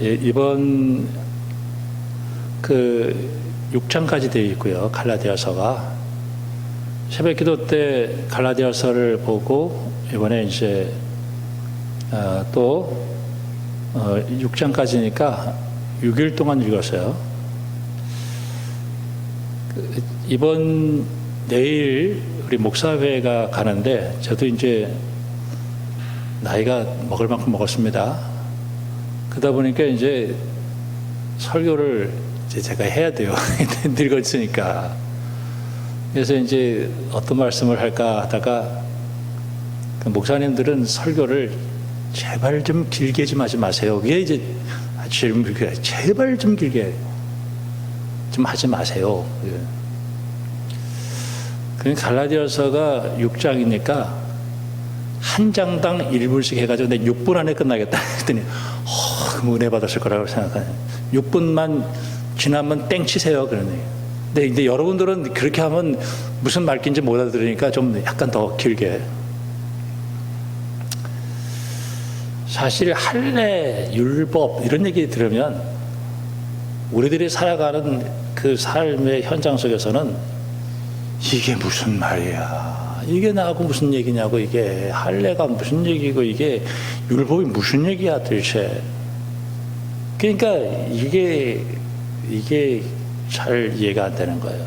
이번 그 6장까지 되어 있고요. 갈라디아서가 새벽기도 때 갈라디아서를 보고 이번에 이제 또 6장까지니까 6일 동안 읽었어요. 이번 내일 우리 목사회가 가는데 저도 이제 나이가 먹을 만큼 먹었습니다. 그러다 보니까 이제 설교를 이제 제가 해야 돼요. 늙었으니까. 그래서 이제 어떤 말씀을 할까 하다가 그 목사님들은 설교를 제발 좀 길게 좀 하지 마세요. 그게 이제 제발 좀 길게 좀 하지 마세요. 그러니까 갈라디아서가 6장이니까 한 장당 1분씩 해가지고 내 6분 안에 끝나겠다 했더니 그럼 은혜 받았을 거라고 생각하네. 6분만 지나면 땡 치세요. 그러네. 근데 이제 여러분들은 그렇게 하면 무슨 말인지 못 알아들으니까 좀 약간 더 길게. 사실 할례, 율법 이런 얘기 들으면 우리들이 살아가는 그 삶의 현장 속에서는 이게 무슨 말이야, 이게 나하고 무슨 얘기냐고, 이게 할례가 무슨 얘기고 이게 율법이 무슨 얘기야 도대체. 그러니까 이게 잘 이해가 안 되는 거예요.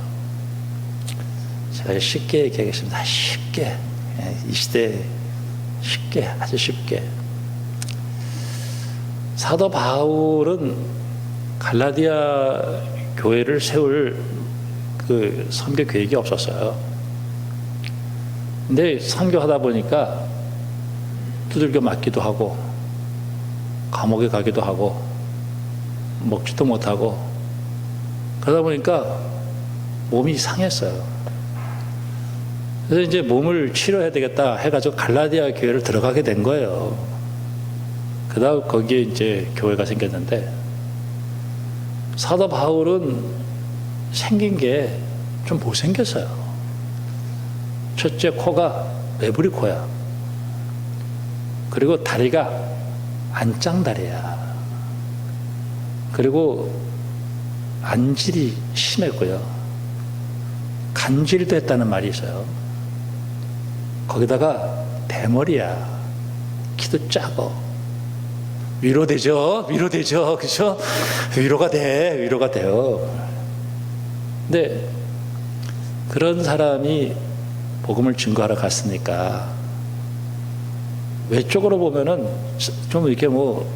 제가 쉽게 얘기하겠습니다. 쉽게, 이 시대에 쉽게, 아주 쉽게. 사도 바울은 갈라디아 교회를 세울 그 선교 계획이 없었어요. 근데 선교하다 보니까 두들겨 맞기도 하고 감옥에 가기도 하고 먹지도 못하고 그러다 보니까 몸이 상했어요. 그래서 이제 몸을 치료해야 되겠다 해가지고 갈라디아 교회를 들어가게 된 거예요. 그다음 거기에 이제 교회가 생겼는데, 사도 바울은 생긴 게 좀 못생겼어요. 첫째, 코가 매부리 코야. 그리고 다리가 안짱다리야. 그리고 안질이 심했고요. 간질도 했다는 말이 있어요. 거기다가 대머리야. 키도 작어. 위로되죠? 위로되죠? 그죠? 위로가 돼요. 근데 그런 사람이 복음을 증거하러 갔으니까 외적으로 보면은 좀 이렇게 뭐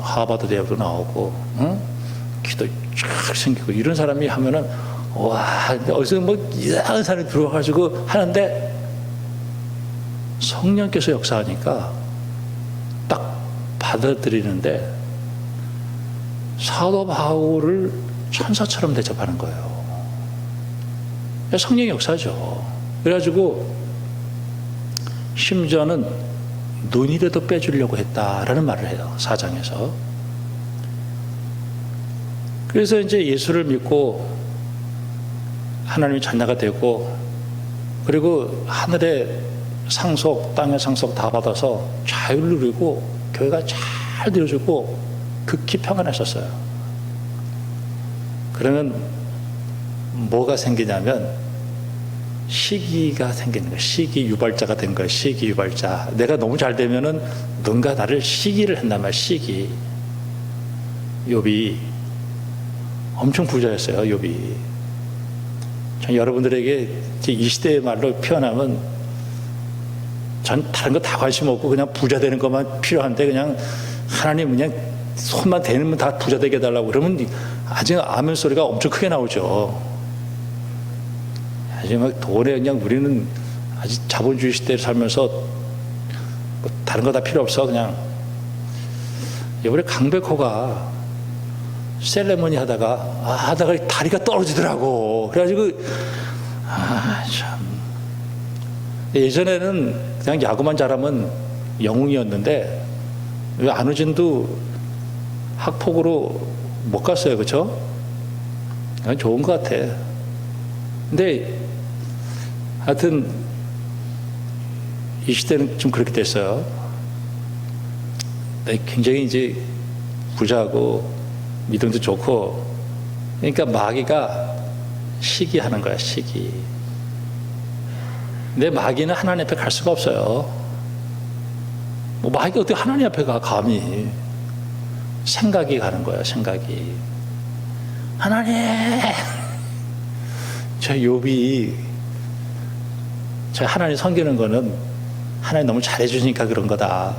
하버드 대학도 나오고, 응? 키도 쫙 생기고 이런 사람이 하면은 와, 어디서 뭐 이상한 사람이 들어와가지고 하는데 성령께서 역사하니까 딱 받아들이는데 사도 바울을 천사처럼 대접하는 거예요. 성령의 역사죠. 그래가지고 심지어는 눈이라도 빼주려고 했다라는 말을 해요. 4장에서. 그래서 이제 예수를 믿고 하나님의 자녀가 되고, 그리고 하늘의 상속, 땅의 상속 다 받아서 자유를 누리고 교회가 잘 되어주고 극히 평안했었어요. 그러면 뭐가 생기냐면 시기가 생기는 거예요. 시기 유발자가 된 거예요. 시기 유발자. 내가 너무 잘 되면은 누군가 나를 시기를 한단 말이에요. 시기. 욥이 엄청 부자였어요. 욥이. 전 여러분들에게 이 시대의 말로 표현하면 전 다른 거 다 관심 없고 그냥 부자 되는 것만 필요한데, 그냥 하나님 그냥 손만 대면 다 부자 되게 해달라고 그러면 아직 아멘 소리가 엄청 크게 나오죠. 아직 막 돈에 그냥 우리는 아직 자본주의 시대를 살면서 뭐 다른 거 다 필요 없어. 그냥 이번에 강백호가 셀레머니 하다가 다리가 떨어지더라고. 그래가지고 참, 예전에는 그냥 야구만 잘하면 영웅이었는데 안우진도 학폭으로 못 갔어요. 그렇죠? 좋은 것 같아. 근데 하여튼 이 시대는 좀 그렇게 됐어요. 굉장히 이제 부자고 믿음도 좋고, 그러니까 마귀가 시기하는 거야, 시기. 근데 마귀는 하나님 앞에 갈 수가 없어요. 뭐 마귀가 어떻게 하나님 앞에 가, 감히. 생각이 가는 거야, 생각이. 하나님, 저 욥이 저 하나님 섬기는 거는 하나님 너무 잘해주니까 그런 거다.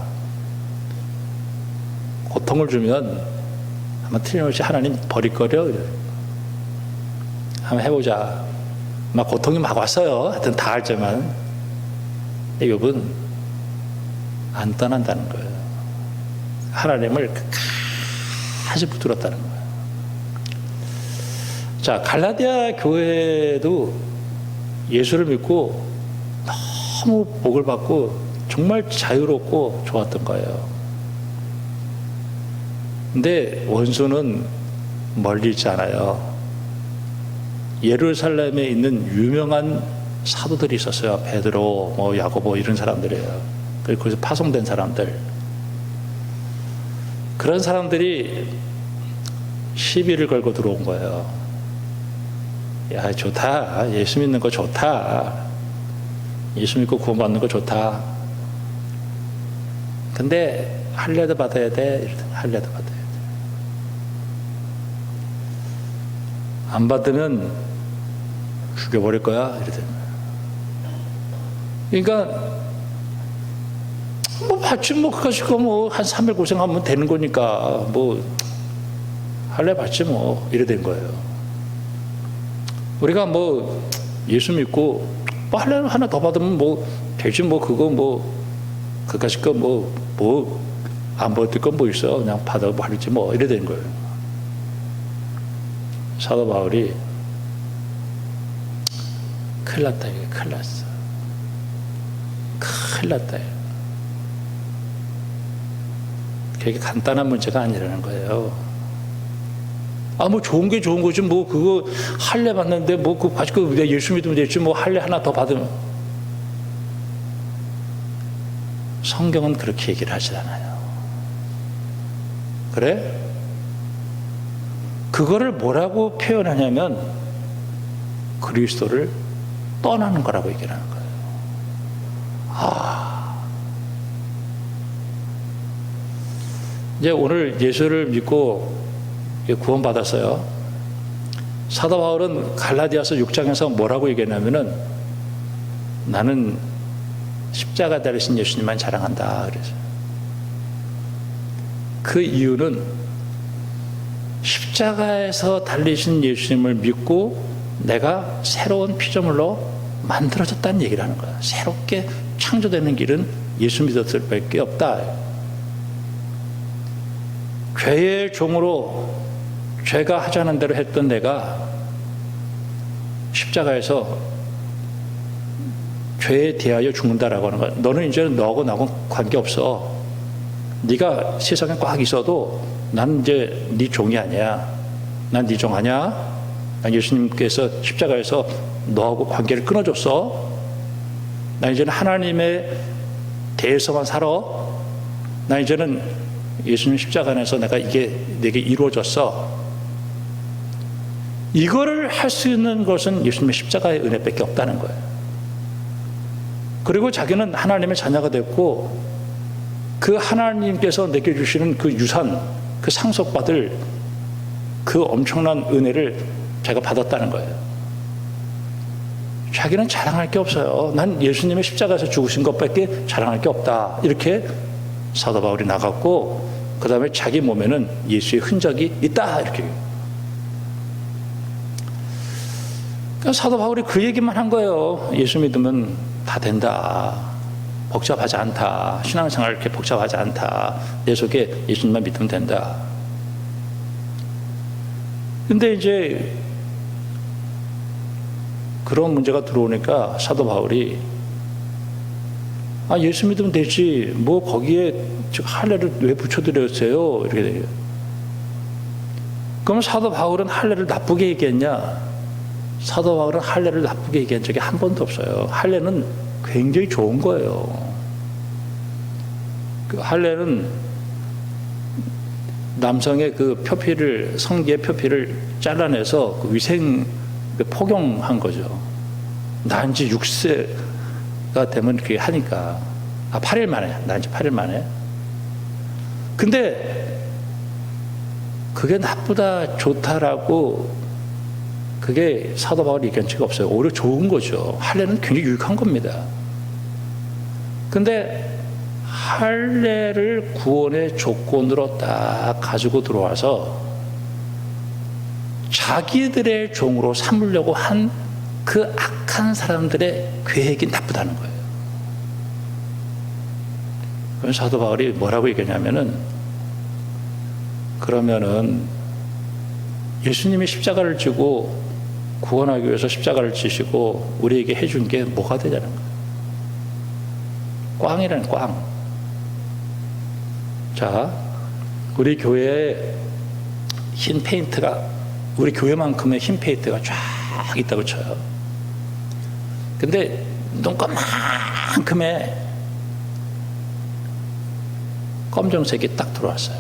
고통을 주면 아마 틀림없이 하나님 버릴 거려. 한번 해보자. 막 고통이 막 왔어요. 하여튼 다 알지만. 근데 욥은 안 떠난다는 거예요. 하나님을 끝까지 붙들었다는 거예요. 자, 갈라디아 교회도 예수를 믿고 너무 복을 받고 정말 자유롭고 좋았던 거예요. 근데 원수는 멀리 있지 않아요. 예루살렘에 있는 유명한 사도들이 있었어요. 베드로, 야고보 이런 사람들이에요. 그리고 거기서 파송된 사람들. 그런 사람들이 시비를 걸고 들어온 거예요. 야, 좋다. 예수 믿는 거 좋다. 예수 믿고 구원받는 거 좋다. 근데 할례도 받아야 돼. 할례도 받아야 돼. 안 받으면 죽여버릴 거야. 이러더니. 그러니까 뭐 받지 뭐 그거 뭐 한 3일 고생하면 되는 거니까 뭐 할례 받지 뭐 이래 된 거예요. 우리가 뭐 예수 믿고 뭐 할례 하나 더 받으면 뭐 되지 뭐 그거 뭐 그까짓 거 뭐 안 받을 건 뭐 있어. 그냥 받아 버리지 뭐 이래 된 거예요. 사도 바울이 큰일 났다. 이게 큰일 났어. 큰일 났다. 그게 간단한 문제가 아니라는 거예요. 아, 뭐 좋은 게 좋은 거지. 뭐 그거 할례 받는데 뭐 그 가지고 예수 믿으면 되지. 뭐 할례 하나 더 받으면. 성경은 그렇게 얘기를 하지 않아요. 그래? 그거를 뭐라고 표현하냐면 그리스도를 떠나는 거라고 얘기를 하는 거예요. 이제 오늘 예수를 믿고 구원받았어요. 사도 바울은 갈라디아서 6장에서 뭐라고 얘기했냐면은 나는 십자가 달리신 예수님만 자랑한다. 그래서 그 이유는 십자가에서 달리신 예수님을 믿고 내가 새로운 피조물로 만들어졌다는 얘기를 하는 거야. 새롭게 창조되는 길은 예수 믿었을 밖에 없다. 죄의 종으로 죄가 하자는 대로 했던 내가 십자가에서 죄에 대하여 죽는다라고 하는 거야. 너는 이제 너하고 나하고 관계없어. 네가 세상에 꽉 있어도 난 이제 네 종이 아니야. 난 네 종 아니야. 난 예수님께서 십자가에서 너하고 관계를 끊어줬어. 난 이제는 하나님에 대해서만 살아. 난 이제는 예수님 십자가 안에서 내가 이게 내게 이루어졌어. 이거를 할 수 있는 것은 예수님의 십자가의 은혜밖에 없다는 거예요. 그리고 자기는 하나님의 자녀가 됐고 그 하나님께서 내게 주시는 그 유산, 그 상속받을 그 엄청난 은혜를 제가 받았다는 거예요. 자기는 자랑할 게 없어요. 난 예수님의 십자가에서 죽으신 것밖에 자랑할 게 없다. 이렇게 사도 바울이 나갔고 그 다음에 자기 몸에는 예수의 흔적이 있다. 이렇게. 그러니까 사도 바울이 그 얘기만 한 거예요. 예수 믿으면 다 된다. 복잡하지 않다. 신앙생활 이렇게 복잡하지 않다. 내 속에 예수님만 믿으면 된다. 근데 이제 그런 문제가 들어오니까 사도 바울이 예수 믿으면 되지. 뭐 거기에 할례를 왜 붙여드렸어요? 이렇게 돼요. 그럼 사도 바울은 할례를 나쁘게 얘기했냐? 사도 바울은 할례를 나쁘게 얘기한 적이 한 번도 없어요. 할례는 굉장히 좋은 거예요. 그 할례는 남성의 그 표피를, 성기의 표피를 잘라내서 그 위생 폭용한 거죠. 난 이제 6세가 되면 그렇게 하니까. 8일 만에. 난 이제 8일 만에. 근데 그게 나쁘다, 좋다라고 그게 사도 바울의 의견치가 없어요. 오히려 좋은 거죠. 할례는 굉장히 유익한 겁니다. 근데 할례를 구원의 조건으로 딱 가지고 들어와서 자기들의 종으로 삼으려고 한 그 악한 사람들의 계획이 나쁘다는 거예요. 그래서 사도 바울이 뭐라고 얘기하냐면은, 그러면은 예수님이 십자가를 지고 구원하기 위해서 십자가를 지시고 우리에게 해준 게 뭐가 되냐는 거예요. 꽝이라는 꽝. 자, 우리 교회에 흰 페인트가, 우리 교회만큼의 흰 페인트가 쫙 있다고 쳐요. 근데 눈곱만큼의 검정색이 딱 들어왔어요.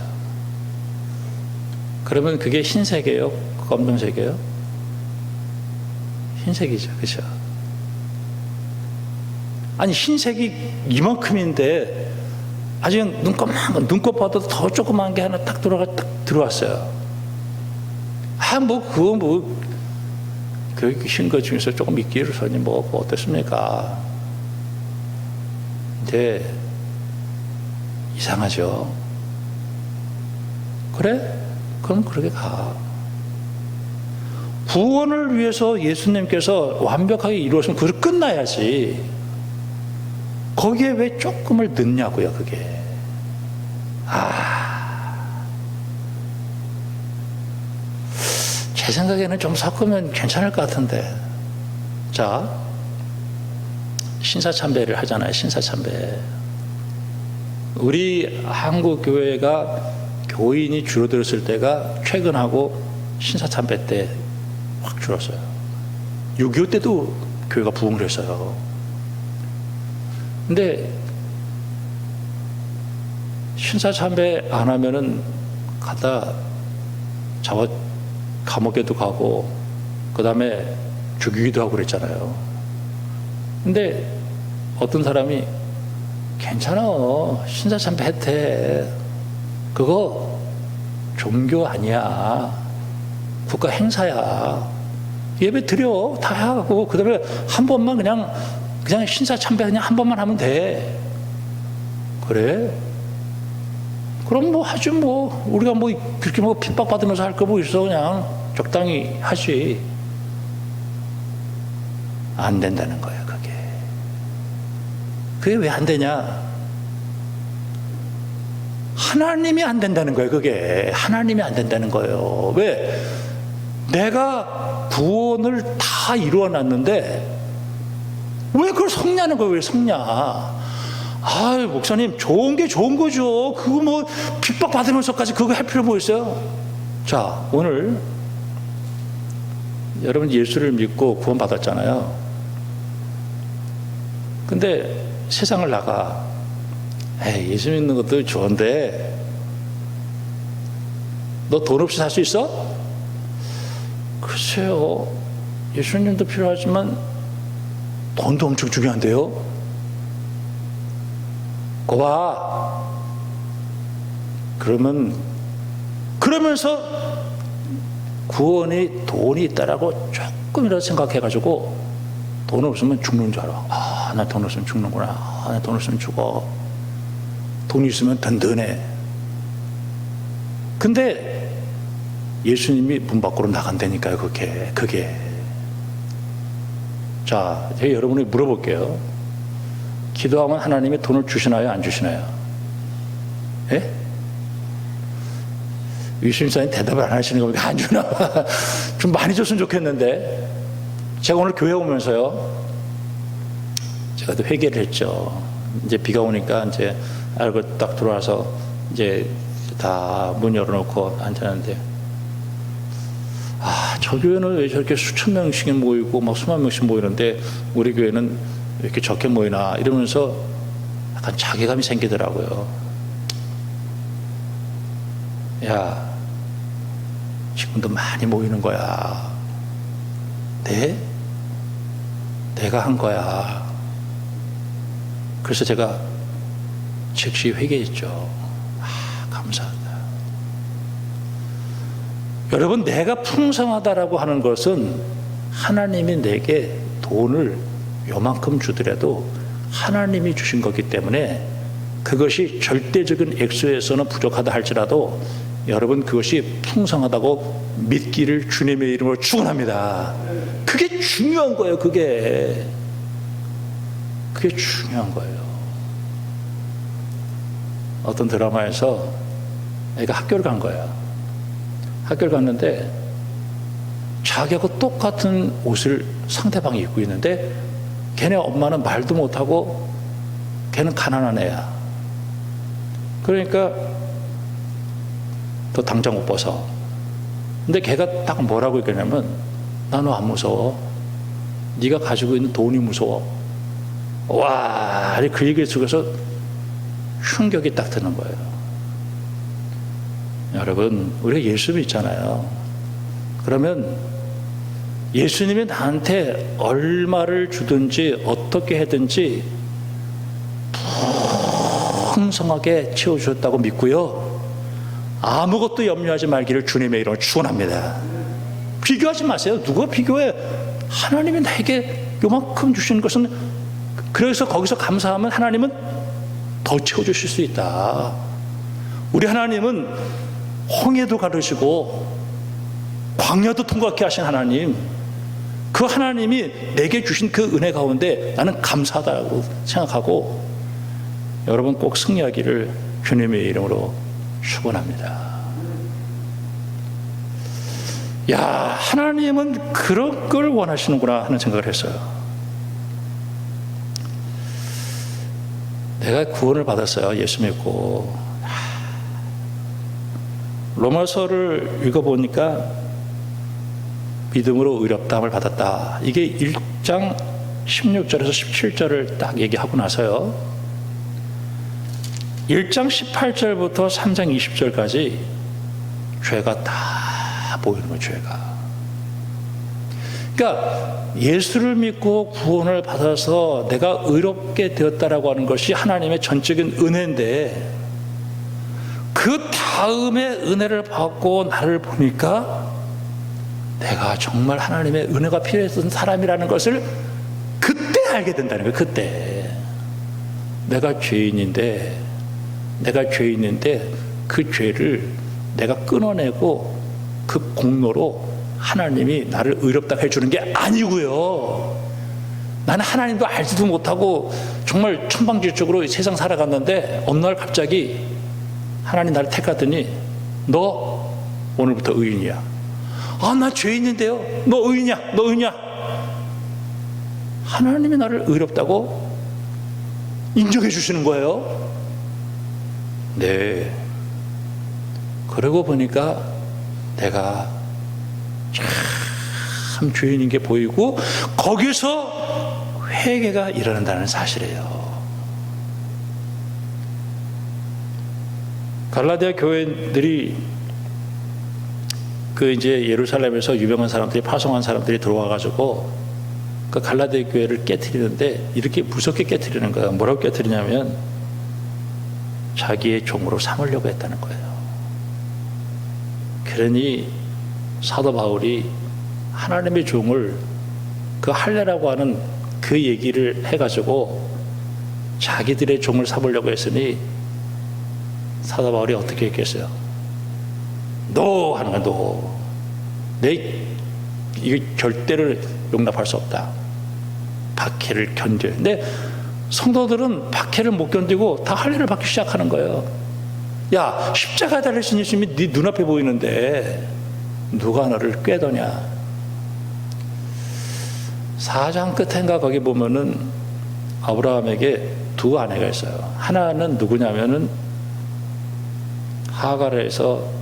그러면 그게 흰색이에요? 검정색이에요? 흰색이죠. 그렇죠? 아니, 흰색이 이만큼인데 아직 눈곱 봐도 더 조그만 게 하나 딱 들어왔어요. 그 흰 거 중에서 조금 있기를 서니 뭐 어떻습니까? 근데 이상하죠. 그래? 그럼 그렇게 가. 구원을 위해서 예수님께서 완벽하게 이루었으면 그걸 끝나야지. 거기에 왜 조금을 넣냐고요, 그게. 제 생각에는 좀 섞으면 괜찮을 것 같은데. 자, 신사참배를 하잖아요, 신사참배. 우리 한국 교회가 교인이 줄어들었을 때가 최근하고 신사참배 때 확 줄었어요. 6.25 때도 교회가 부흥을 했어요. 근데 신사참배 안 하면은 갖다 감옥에도 가고 그 다음에 죽이기도 하고 그랬잖아요. 근데 어떤 사람이 괜찮아, 신사참배 혜택 그거 종교 아니야, 국가 행사야, 예배 드려 다 하고 그 다음에 한 번만 그냥 신사참배 그냥 한 번만 하면 돼. 그래? 그럼 뭐 하지 뭐. 우리가 뭐 그렇게 뭐 핍박받으면서 할 거 뭐 있어. 그냥 적당히 하지. 안 된다는 거예요, 그게. 그게 왜 안 되냐? 하나님이 안 된다는 거예요, 그게. 하나님이 안 된다는 거예요. 왜? 내가 구원을 다 이루어놨는데 왜 그걸 섞냐는 거예요, 왜 섞냐? 아유, 목사님, 좋은 게 좋은 거죠. 그거 뭐 핍박받으면서까지 그거 할 필요 뭐 있어요? 자, 오늘 여러분 예수를 믿고 구원받았잖아요. 근데 세상을 나가. 예수 믿는 것도 좋은데 너 돈 없이 살 수 있어? 글쎄요, 예수님도 필요하지만 돈도 엄청 중요한데요. 거봐. 그러면서 구원이 돈이 있다라고 조금이라도 생각해가지고 돈 없으면 죽는 줄 알아. 나 돈 없으면 죽는구나. 나 돈 없으면 죽어. 돈 있으면 든든해. 근데 예수님이 문 밖으로 나간다니까요, 그게. 자, 제가 여러분에게 물어볼게요. 기도하면 하나님이 돈을 주시나요, 안 주시나요? 예? 유심사님 대답을 안 하시는 겁니까? 안 주나? 좀 많이 줬으면 좋겠는데. 제가 오늘 교회 오면서요, 제가 또 회개를 했죠. 이제 비가 오니까 이제 알고 딱 들어와서 이제 다 문 열어놓고 앉았는데, 저 교회는 왜 저렇게 수천 명씩 모이고 막 수만 명씩 모이는데 우리 교회는 왜 이렇게 적게 모이나 이러면서 약간 자괴감이 생기더라고요. 야, 지금도 많이 모이는 거야. 네? 내가 한 거야. 그래서 제가 즉시 회개했죠. 감사하다. 여러분, 내가 풍성하다라고 하는 것은 하나님이 내게 돈을 요만큼 주더라도 하나님이 주신 거기 때문에 그것이 절대적인 액수에서는 부족하다 할지라도 여러분, 그것이 풍성하다고 믿기를 주님의 이름으로 축원합니다. 그게 중요한 거예요. 그게 중요한 거예요. 어떤 드라마에서 애가 학교를 간 거야. 학교를 갔는데 자기하고 똑같은 옷을 상대방이 입고 있는데 걔네 엄마는 말도 못하고 걔는 가난한 애야. 그러니까 너 당장 옷 벗어. 근데 걔가 딱 뭐라고 얘기하냐면, 나 너 안 무서워. 네가 가지고 있는 돈이 무서워. 와, 그 얘기 속에서 충격이 딱 드는 거예요. 여러분, 우리가 예수 믿잖아요. 그러면 예수님이 나한테 얼마를 주든지 어떻게 하든지 풍성하게 채워주셨다고 믿고요, 아무것도 염려하지 말기를 주님의 이름으로 축원합니다. 비교하지 마세요. 누가 비교해? 하나님이 나에게 요만큼 주신 것은, 그래서 거기서 감사하면 하나님은 더 채워주실 수 있다. 우리 하나님은 홍해도 가르시고 광야도 통과케 하신 하나님, 그 하나님이 내게 주신 그 은혜 가운데 나는 감사하다고 생각하고, 여러분 꼭 승리하기를 주님의 이름으로 축원합니다. 야, 하나님은 그런 걸 원하시는구나 하는 생각을 했어요. 내가 구원을 받았어요. 예수 믿고. 로마서를 읽어보니까 믿음으로 의롭다함을 받았다. 이게 1장 16절에서 17절을 딱 얘기하고 나서요, 1장 18절부터 3장 20절까지 죄가 다 보이는 거예요. 죄가. 그러니까 예수를 믿고 구원을 받아서 내가 의롭게 되었다라고 하는 것이 하나님의 전적인 은혜인데, 그 다음에 은혜를 받고 나를 보니까 내가 정말 하나님의 은혜가 필요했던 사람이라는 것을 그때 알게 된다는 거예요. 그때 내가 죄인인데 그 죄를 내가 끊어내고 그 공로로 하나님이 나를 의롭다고 해주는 게 아니고요, 나는 하나님도 알지도 못하고 정말 천방지축으로 세상 살아갔는데 어느 날 갑자기 하나님 나를 택하더니 너 오늘부터 의인이야. 아, 나 죄인인데요. 너 의인이야. 너 의인이야. 하나님이 나를 의롭다고 인정해 주시는 거예요. 네. 그러고 보니까 내가 참 죄인인 게 보이고, 거기서 회개가 일어난다는 사실이에요. 갈라디아 교회들이 그 이제 예루살렘에서 유명한 사람들이, 파송한 사람들이 들어와가지고 그 갈라디아 교회를 깨트리는데 이렇게 무섭게 깨트리는 거예요. 뭐라고 깨트리냐면 자기의 종으로 삼으려고 했다는 거예요. 그러니 사도 바울이 하나님의 종을 그 할례라고 하는 그 얘기를 해가지고 자기들의 종을 삼으려고 했으니 사도 바울이 어떻게 했겠어요? 너 하는 거야. 너. 이게 절대로 용납할 수 없다. 박해를 견뎌. 근데 성도들은 박해를 못 견디고 다 할례를 받기 시작하는 거예요. 야, 십자가 달리신 예수님이 네 눈앞에 보이는데 누가 너를 꾀더냐. 4장 끝인가 거기 보면은 아브라함에게 두 아내가 있어요. 하나는 누구냐면은 하갈에서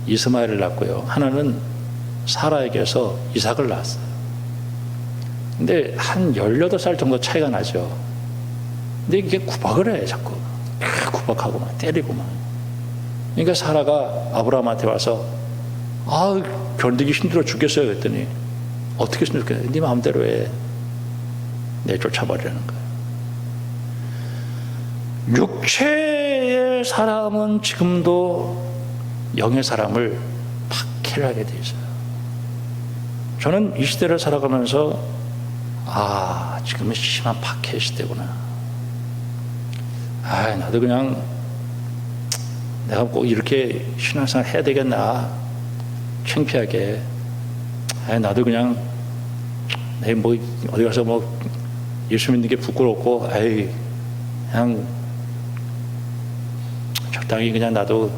이스마엘을 낳고요, 하나는 사라에게서 이삭을 낳았어요. 근데 한 18살 정도 차이가 나죠. 근데 이게 구박을 해. 자꾸 구박하고 막 때리고 막. 그러니까 사라가 아브라함한테 와서 견디기 힘들어 죽겠어요 그랬더니 어떻게 했으면 좋겠냐. 네 마음대로 해. 내쫓아버리라는 거예요. 육체의 사람은 지금도 영의 사람을 박해를 하게 돼 있어요. 저는 이 시대를 살아가면서 지금은 심한 박해 시대구나. 나도 그냥 내가 꼭 이렇게 신앙생활 해야 되겠나. 창피하게. 나도 그냥 어디 가서 예수 믿는 게 부끄럽고 그냥 적당히 그냥 나도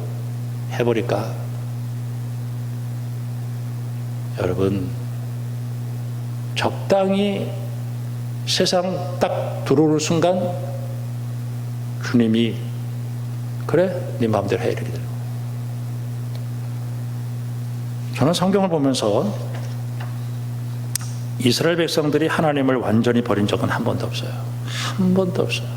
해버릴까. 여러분, 적당히 세상 딱 들어오는 순간 주님이 그래? 네 마음대로 해 이렇게 돼요. 저는 성경을 보면서 이스라엘 백성들이 하나님을 완전히 버린 적은 한 번도 없어요. 한 번도 없어요.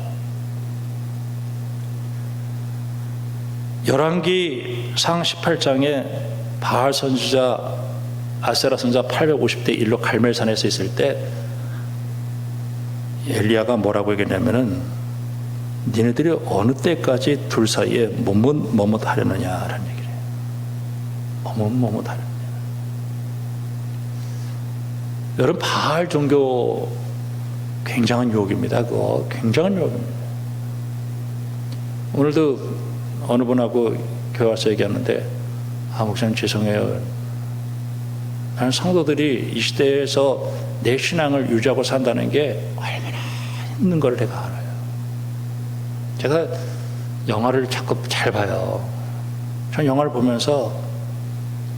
열왕기상 18장에 바알 선지자 아세라 선지자 850대 1로 갈멜산에서 있을 때 엘리야가 뭐라고 얘기했냐면은 니네들이 어느 때까지 둘 사이에 뭐뭇 하려느냐라는 얘기를 해요. 뭐뭇 하려느냐. 여러분, 바알 종교 굉장한 유혹입니다. 그거 굉장한 유혹입니다. 오늘도 어느 분하고 교회 와서 얘기하는데 목사님 죄송해요. 나는 성도들이 이 시대에서 내 신앙을 유지하고 산다는 게 얼마나 힘든 걸 내가 알아요. 제가 영화를 자꾸 잘 봐요. 전 영화를 보면서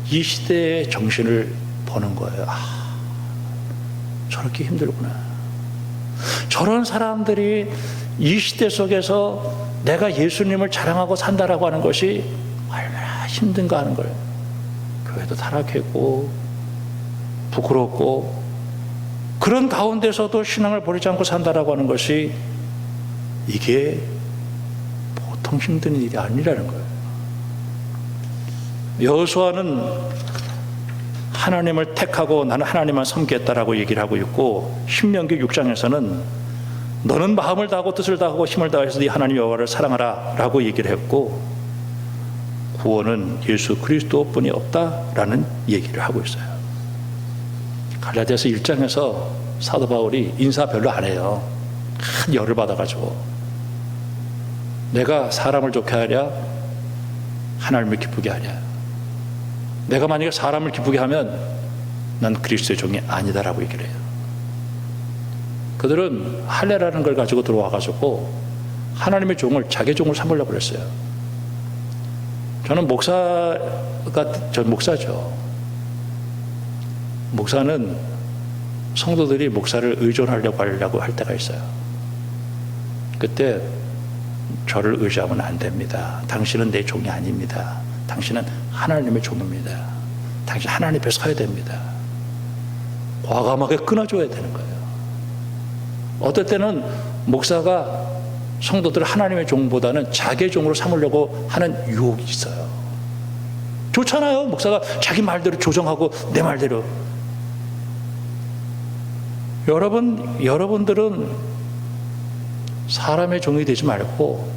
이 시대의 정신을 보는 거예요. 저렇게 힘들구나. 저런 사람들이 이 시대 속에서 내가 예수님을 자랑하고 산다라고 하는 것이 얼마나 힘든가 하는 걸. 교회도 타락했고 부끄럽고 그런 가운데서도 신앙을 버리지 않고 산다라고 하는 것이 이게 보통 힘든 일이 아니라는 거예요. 여호수아는 하나님을 택하고 나는 하나님만 섬기겠다라고 얘기를 하고 있고, 신명기 6장에서는 너는 마음을 다하고 뜻을 다하고 힘을 다해서 네 하나님 여호와를 사랑하라 라고 얘기를 했고, 구원은 예수 그리스도뿐이 없다라는 얘기를 하고 있어요. 갈라디아서 1장에서 사도 바울이 인사 별로 안 해요. 큰 열을 받아가지고 내가 사람을 좋게 하랴 하나님을 기쁘게 하랴. 내가 만약에 사람을 기쁘게 하면 난 그리스도의 종이 아니다라고 얘기를 해요. 그들은 할례라는 걸 가지고 들어와가지고 하나님의 종을 자기 종을 삼으려고 그랬어요. 저는 목사죠. 목사는 성도들이 목사를 의존하려고 할 때가 있어요. 그때 저를 의지하면 안 됩니다. 당신은 내 종이 아닙니다. 당신은 하나님의 종입니다. 당신 하나님 앞에 서야 됩니다. 과감하게 끊어줘야 되는 거예요. 어떨 때는 목사가 성도들을 하나님의 종보다는 자기의 종으로 삼으려고 하는 유혹이 있어요. 좋잖아요. 목사가 자기 말대로 조정하고 내 말대로. 여러분들은 사람의 종이 되지 말고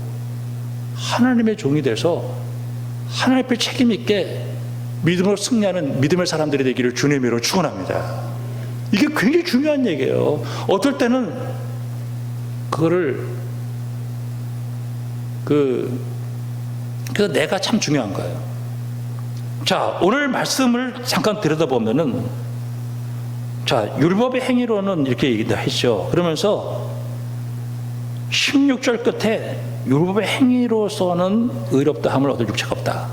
하나님의 종이 돼서 하나님 앞에 책임 있게 믿음으로 승리하는 믿음의 사람들이 되기를 주님의 이름으로 축원합니다. 이게 굉장히 중요한 얘기예요. 어떨 때는 그거를 그래서 내가 참 중요한 거예요. 자, 오늘 말씀을 잠깐 들여다보면은, 자, 율법의 행위로는 이렇게 얘기도 했죠. 그러면서 16절 끝에 율법의 행위로서는 의롭다함을 얻을 육체가 없다.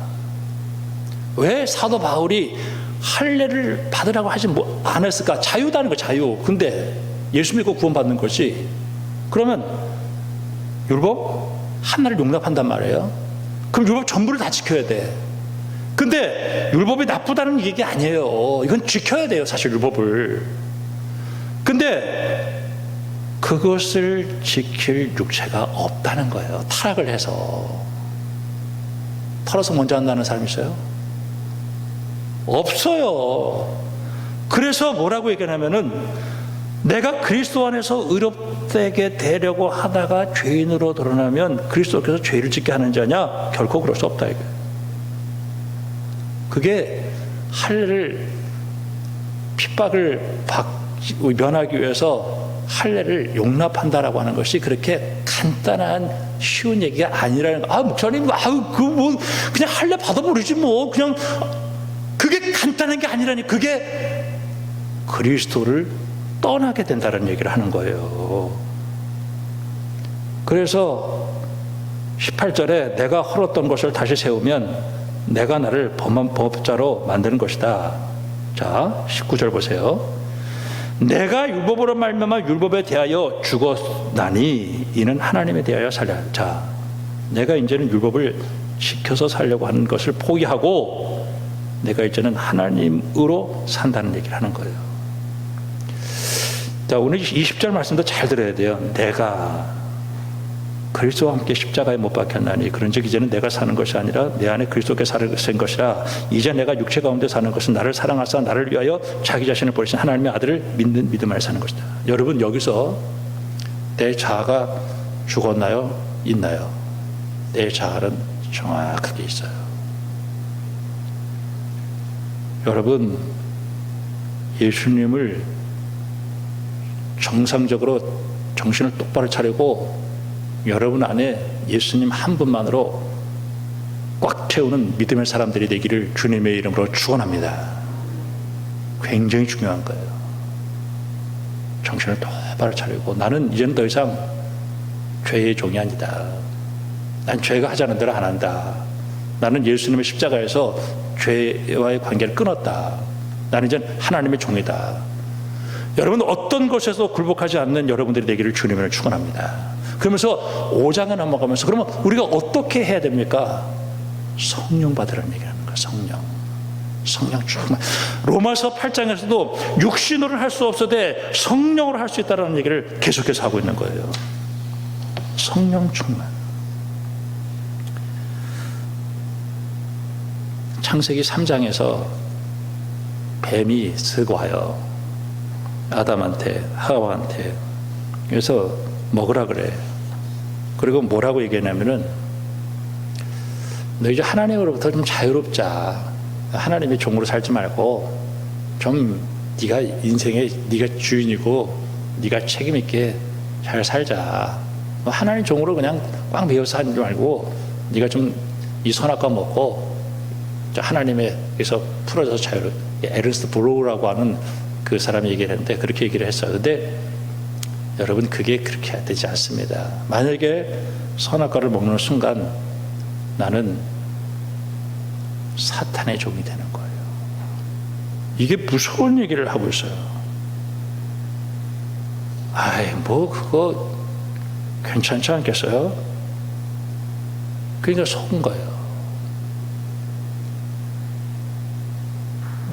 왜 사도 바울이 할례를 받으라고 하지 안 했을까? 자유다는 거, 자유. 근데 예수 믿고 구원받는 것이, 그러면 율법 하나를 용납한단 말이에요. 그럼 율법 전부를 다 지켜야 돼. 근데 율법이 나쁘다는 얘기 아니에요. 이건 지켜야 돼요, 사실 율법을. 근데 그것을 지킬 육체가 없다는 거예요. 타락을 해서. 털어서 먼저 한다는 사람 있어요? 없어요. 그래서 뭐라고 얘기하냐면은 내가 그리스도 안에서 의롭되게 되려고 하다가 죄인으로 드러나면 그리스도께서 죄를 짓게 하는 자냐? 결코 그럴 수 없다 이게. 그게 할례를 핍박을 면하기 위해서 할례를 용납한다라고 하는 것이 그렇게 간단한 쉬운 얘기가 아니라는 거. 목사님, 그냥 할례 받아버리지 뭐. 그냥 그게 간단한 게 아니라니. 그게 그리스도를 떠나게 된다는 얘기를 하는 거예요. 그래서 18절에 내가 헐었던 것을 다시 세우면 내가 나를 범한 법자로 만드는 것이다. 자, 19절 보세요. 내가 율법으로 말미암아 율법에 대하여 죽었나니 이는 하나님에 대하여 살려. 자, 내가 이제는 율법을 지켜서 살려고 하는 것을 포기하고 내가 이제는 하나님으로 산다는 얘기를 하는 거예요. 자, 오늘 20절 말씀도 잘 들어야 돼요. 내가 그리스도와 함께 십자가에 못 박혔나니 그런즉 이제는 내가 사는 것이 아니라 내 안에 그리스도께서 산 것이라. 이제 내가 육체 가운데 사는 것은 나를 사랑하사 나를 위하여 자기 자신을 버리신 하나님의 아들을 믿는 믿음 안에 사는 것이다. 여러분, 여기서 내 자아가 죽었나요? 있나요? 내 자아는 정확하게 있어요. 여러분, 예수님을 정상적으로 정신을 똑바로 차리고 여러분 안에 예수님 한 분만으로 꽉 채우는 믿음의 사람들이 되기를 주님의 이름으로 축원합니다. 굉장히 중요한 거예요. 정신을 똑바로 차리고 나는 이제는 더 이상 죄의 종이 아니다. 난 죄가 하자는 대로 안 한다. 나는 예수님의 십자가에서 죄와의 관계를 끊었다. 나는 이제 하나님의 종이다. 여러분, 어떤 것에서 굴복하지 않는 여러분들이 되기를 주님을 축원합니다. 그러면서 5장에 넘어가면서 그러면 우리가 어떻게 해야 됩니까? 성령 받으라는 얘기를 하는 거예요. 성령 충만. 로마서 8장에서도 육신으로 할 수 없어도 성령으로 할 수 있다는 얘기를 계속해서 하고 있는 거예요. 성령 충만. 창세기 3장에서 뱀이 쓰고 와요. 아담한테, 하와한테. 그래서 먹으라 그래. 그리고 뭐라고 얘기했냐면은 너 이제 하나님으로부터 좀 자유롭자. 하나님의 종으로 살지 말고 좀 네가 인생의 네가 주인이고 네가 책임 있게 잘 살자. 하나님 종으로 그냥 꽉 매여서 하지 말고 네가 좀 이 선악과 먹고 하나님에게서 풀어져서 자유로. 에른스트 블로우라고 하는 그 사람이 얘기를 했는데 그렇게 얘기를 했어요. 근데 여러분, 그게 그렇게 되지 않습니다. 만약에 선악과를 먹는 순간 나는 사탄의 종이 되는 거예요. 이게 무서운 얘기를 하고 있어요. 그거 괜찮지 않겠어요? 그러니까 속은 거예요.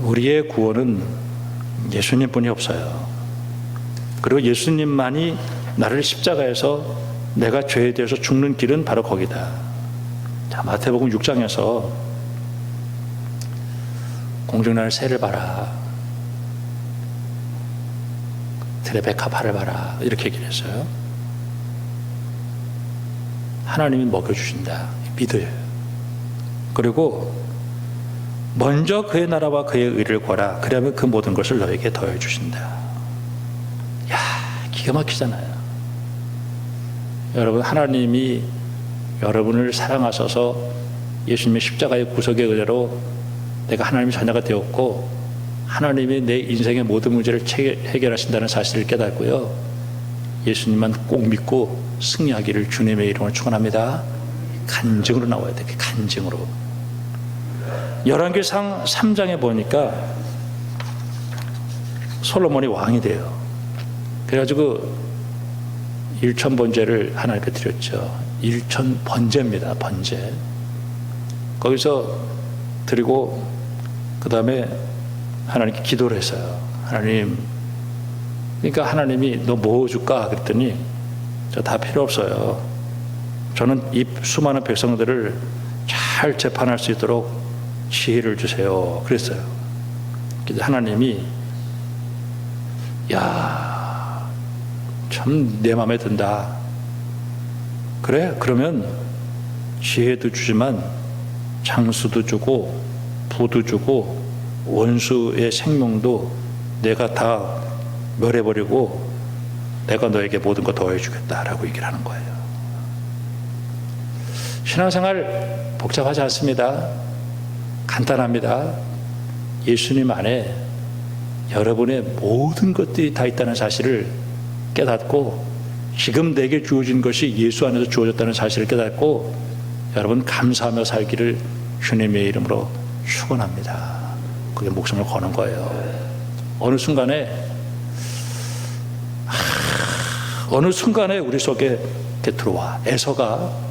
우리의 구원은 예수님뿐이 없어요. 그리고 예수님만이 나를 십자가에서 내가 죄에 대해서 죽는 길은 바로 거기다. 자, 마태복음 6장에서 공중나는 새를 봐라, 들의 백합화를 봐라, 이렇게 얘기를 했어요. 하나님이 먹여주신다. 믿어요. 그리고 먼저 그의 나라와 그의 의를 구하라. 그러면 그 모든 것을 너에게 더해 주신다. 야, 기가 막히잖아요. 여러분, 하나님이 여러분을 사랑하셔서 예수님의 십자가의 구속의 은혜로 내가 하나님의 자녀가 되었고 하나님이 내 인생의 모든 문제를 해결하신다는 사실을 깨닫고요, 예수님만 꼭 믿고 승리하기를 주님의 이름으로 축원합니다. 간증으로 나와야 돼. 간증으로. 열왕기상 3장에 보니까 솔로몬이 왕이 돼요. 그래가지고 일천 번제를 하나님께 드렸죠. 일천 번제입니다. 번제. 거기서 드리고 그 다음에 하나님께 기도를 했어요. 하나님, 그러니까 하나님이 너 뭐 줄까? 그랬더니 저 다 필요 없어요. 저는 이 수많은 백성들을 잘 잘 재판할 수 있도록 지혜를 주세요. 그랬어요. 그래서 하나님이 야, 참 내 마음에 든다. 그래? 그러면 지혜도 주지만 장수도 주고 부도 주고 원수의 생명도 내가 다 멸해버리고 내가 너에게 모든 거 더해주겠다라고 얘기를 하는 거예요. 신앙생활 복잡하지 않습니다. 간단합니다. 예수님 안에 여러분의 모든 것들이 다 있다는 사실을 깨닫고 지금 내게 주어진 것이 예수 안에서 주어졌다는 사실을 깨닫고 여러분 감사하며 살기를 주님의 이름으로 축원합니다. 그게 목숨을 거는 거예요. 어느 순간에 우리 속에 이렇게 들어와. 에서가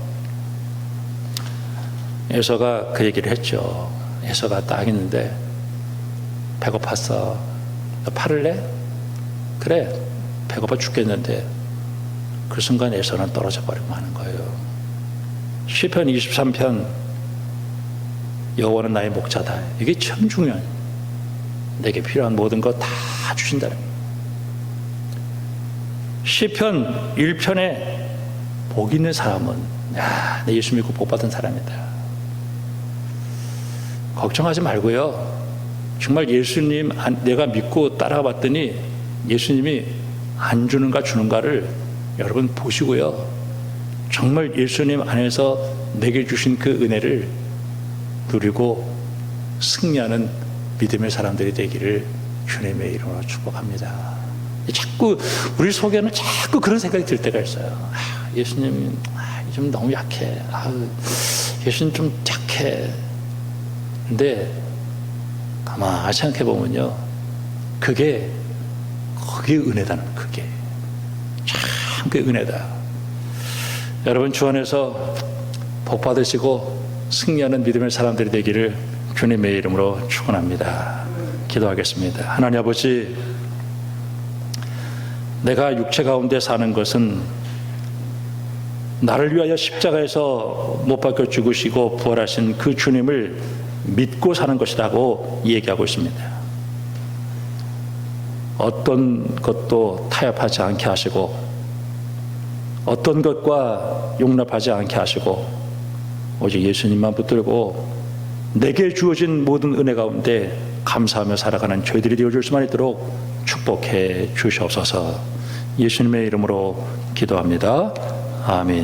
그 얘기를 했죠. 에서가 딱 있는데 배고팠어. 너 팔을래? 그래. 배고파 죽겠는데 그 순간 에서는 떨어져 버리고 하는 거예요. 시편 23편 여호와는 나의 목자다. 이게 참 중요해요. 내게 필요한 모든 거 다 주신다는 거예요. 시편 1편에 복 있는 사람은 내 예수 믿고 복 받은 사람이다. 걱정하지 말고요. 정말 예수님 내가 믿고 따라가 봤더니 예수님이 안 주는가 주는가를 여러분 보시고요. 정말 예수님 안에서 내게 주신 그 은혜를 누리고 승리하는 믿음의 사람들이 되기를 주님의 이름으로 축복합니다. 자꾸 우리 속에는 자꾸 그런 생각이 들 때가 있어요. 예수님 좀 너무 약해. 예수님 좀 착해. 근데 가만히 생각해 보면요, 그게 은혜다는, 그게 참 그게 은혜다. 여러분 주 안에서 복 받으시고 승리하는 믿음의 사람들이 되기를 주님의 이름으로 축원합니다. 기도하겠습니다. 하나님 아버지, 내가 육체 가운데 사는 것은 나를 위하여 십자가에서 못 박혀 죽으시고 부활하신 그 주님을 믿고 사는 것이라고 얘기하고 있습니다. 어떤 것도 타협하지 않게 하시고 어떤 것과 용납하지 않게 하시고 오직 예수님만 붙들고 내게 주어진 모든 은혜 가운데 감사하며 살아가는 저희들이 되어줄 수만 있도록 축복해 주시옵소서. 예수님의 이름으로 기도합니다. 아멘.